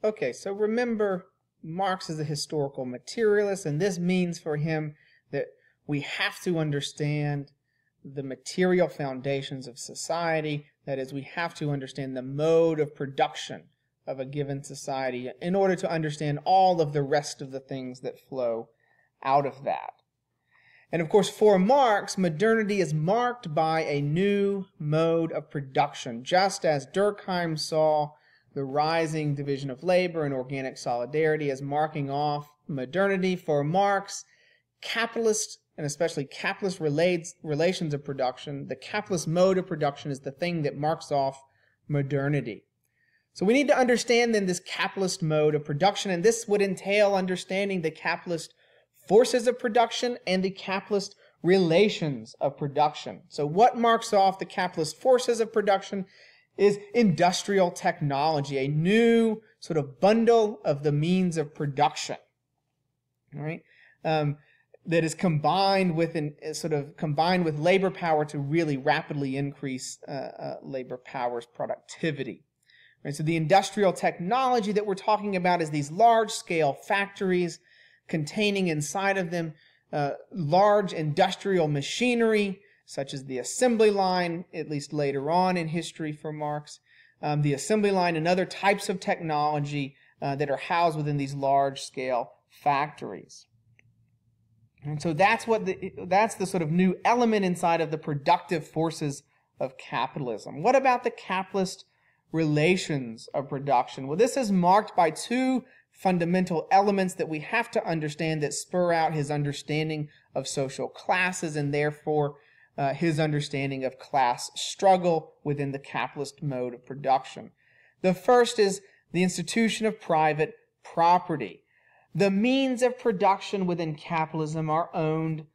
Okay, so remember, Marx is a historical materialist, and this means for him that we have to understand the material foundations of society. That is, we have to understand the mode of production of a given society in order to understand all of the rest of the things that flow out of that. And of course, for Marx, modernity is marked by a new mode of production, just as Durkheim saw the rising division of labor and organic solidarity as marking off modernity. For Marx, capitalist, and especially capitalist relations of production, the capitalist mode of production is the thing that marks off modernity. So we need to understand then this capitalist mode of production, and this would entail understanding the capitalist forces of production and the capitalist relations of production. So what marks off the capitalist forces of production is industrial technology, a new sort of bundle of the means of production, all right? That is combined with labor power to really rapidly increase labor power's productivity. Right? So the industrial technology that we're talking about is these large-scale factories containing inside of them large industrial machinery, such as the assembly line, at least later on in history for Marx, the assembly line and other types of technology that are housed within these large-scale factories. And so that's the sort of new element inside of the productive forces of capitalism. What about the capitalist relations of production? Well, this is marked by two fundamental elements that we have to understand that spur out his understanding of social classes and therefore his understanding of class struggle within the capitalist mode of production. The first is the institution of private property. The means of production within capitalism are owned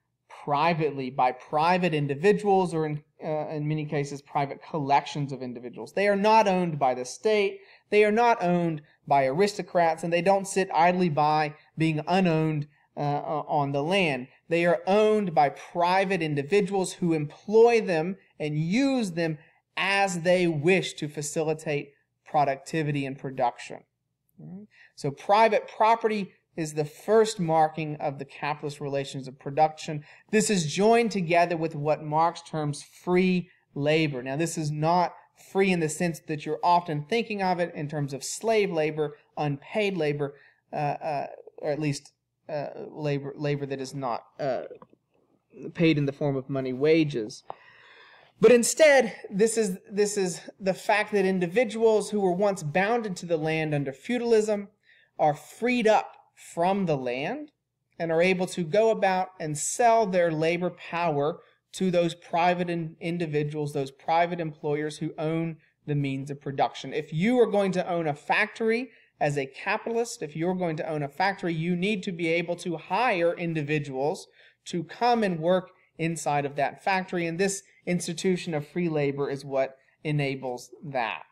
privately by private individuals or in many cases private collections of individuals. They are not owned by the state, they are not owned by aristocrats, and they don't sit idly by being unowned on the land. They are owned by private individuals who employ them and use them as they wish to facilitate productivity and production. So private property is the first marking of the capitalist relations of production. This is joined together with what Marx terms free labor. Now, this is not free in the sense that you're often thinking of it in terms of slave labor, unpaid labor, or at least labor that is not paid in the form of money wages. But instead, this is the fact that individuals who were once bounded to the land under feudalism are freed up from the land and are able to go about and sell their labor power to those private individuals, those private employers who own the means of production. If you are going to own a factory as a capitalist, if you're going to own a factory, you need to be able to hire individuals to come and work inside of that factory, and this institution of free labor is what enables that.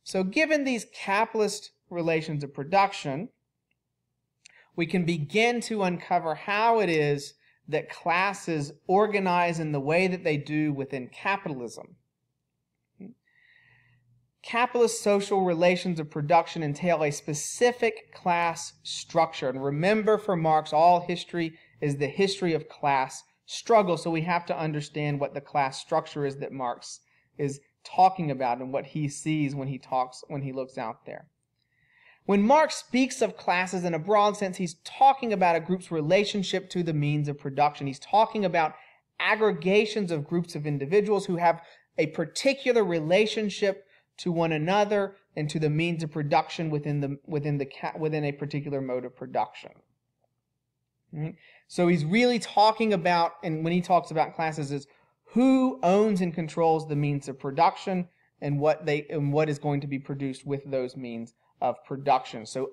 So given these capitalist relations of production, we can begin to uncover how it is that classes organize in the way that they do within capitalism. Capitalist social relations of production entail a specific class structure. And remember, for Marx, all history is the history of class struggle. So we have to understand what the class structure is that Marx is talking about and what he sees when he looks out there. When Marx speaks of classes in a broad sense, he's talking about a group's relationship to the means of production. He's talking about aggregations of groups of individuals who have a particular relationship to one another and to the means of production within a particular mode of production. Right? So he's really talking about, and when he talks about classes, is who owns and controls the means of production and what is going to be produced with those means of production. So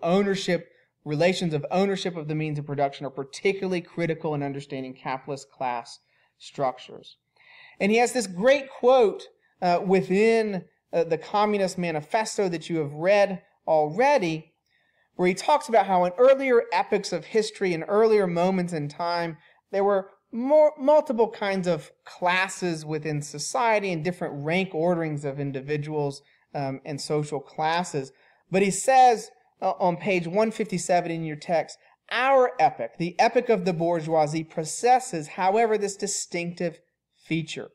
relations of ownership of the means of production are particularly critical in understanding capitalist class structures. And he has this great quote within the Communist Manifesto that you have read already, where he talks about how in earlier epochs of history and earlier moments in time, there were multiple kinds of classes within society and different rank orderings of individuals and social classes. But he says on page 157 in your text, our epoch, the epoch of the bourgeoisie, possesses, however, this distinctive feature.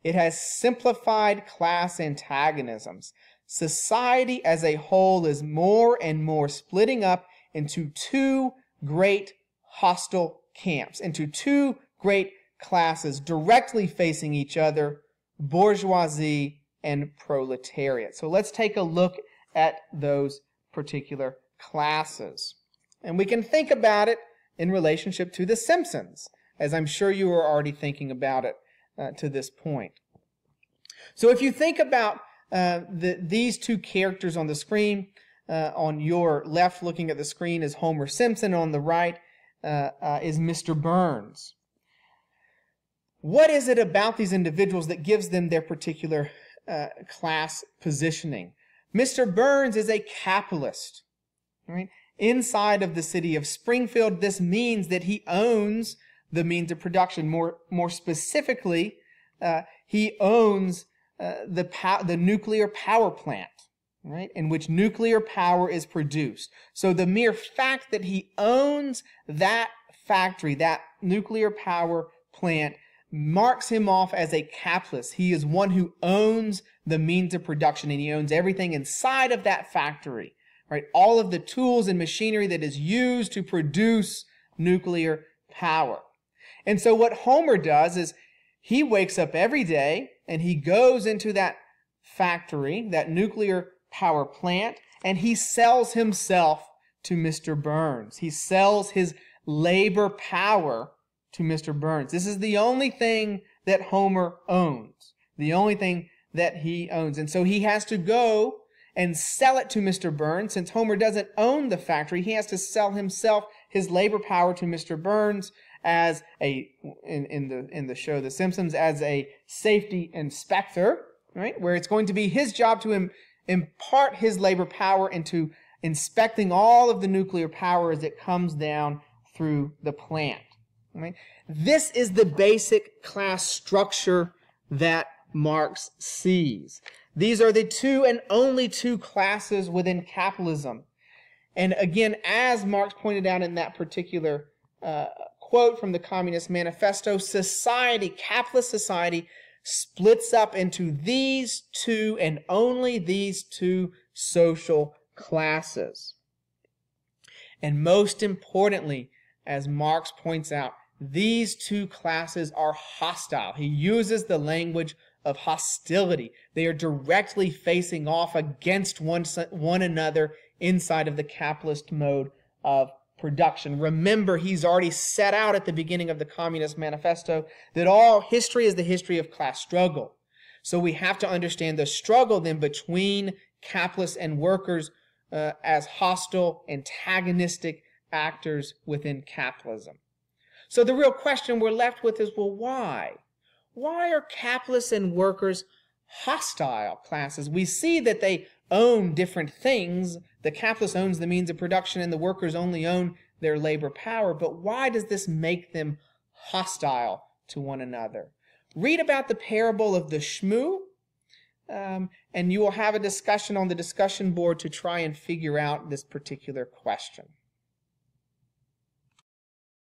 It has simplified class antagonisms. Society as a whole is more and more splitting up into two great hostile camps, into two great classes directly facing each other, bourgeoisie and proletariat. So let's take a look at those particular classes. And we can think about it in relationship to The Simpsons, as I'm sure you are already thinking about it to this point. So if you think about these two characters on the screen, on your left looking at the screen is Homer Simpson, on the right is Mr. Burns. What is it about these individuals that gives them their particular class positioning? Mr. Burns is a capitalist, right? Inside of the city of Springfield, this means that he owns the means of production. More specifically, he owns the nuclear power plant, right, in which nuclear power is produced. So the mere fact that he owns that factory, that nuclear power plant, marks him off as a capitalist. He is one who owns the means of production, and he owns everything inside of that factory, right? All of the tools and machinery that is used to produce nuclear power. And so what Homer does is he wakes up every day and he goes into that factory, that nuclear power plant, and he sells himself to Mr. Burns. He sells his labor power to Mr. Burns. This is the only thing that Homer owns, the only thing that he owns. And so he has to go and sell it to Mr. Burns. Since Homer doesn't own the factory, he has to sell himself, his labor power, to Mr. Burns as a, in the show The Simpsons, as a safety inspector, right? Where it's going to be his job to impart his labor power into inspecting all of the nuclear power as it comes down through the plant. Right? This is the basic class structure that Marx sees. These are the two and only two classes within capitalism. And again, as Marx pointed out in that particular quote from the Communist Manifesto, society, capitalist society, splits up into these two and only these two social classes. And most importantly, as Marx points out, these two classes are hostile. He uses the language of hostility. They are directly facing off against one another inside of the capitalist mode of production. Remember, he's already set out at the beginning of the Communist Manifesto that all history is the history of class struggle. So we have to understand the struggle then between capitalists and workers as hostile, antagonistic actors within capitalism. So the real question we're left with is, well, why? Why are capitalists and workers hostile classes? We see that they own different things. The capitalist owns the means of production and the workers only own their labor power. But why does this make them hostile to one another? Read about the parable of the shmoo, and you will have a discussion on the discussion board to try and figure out this particular question.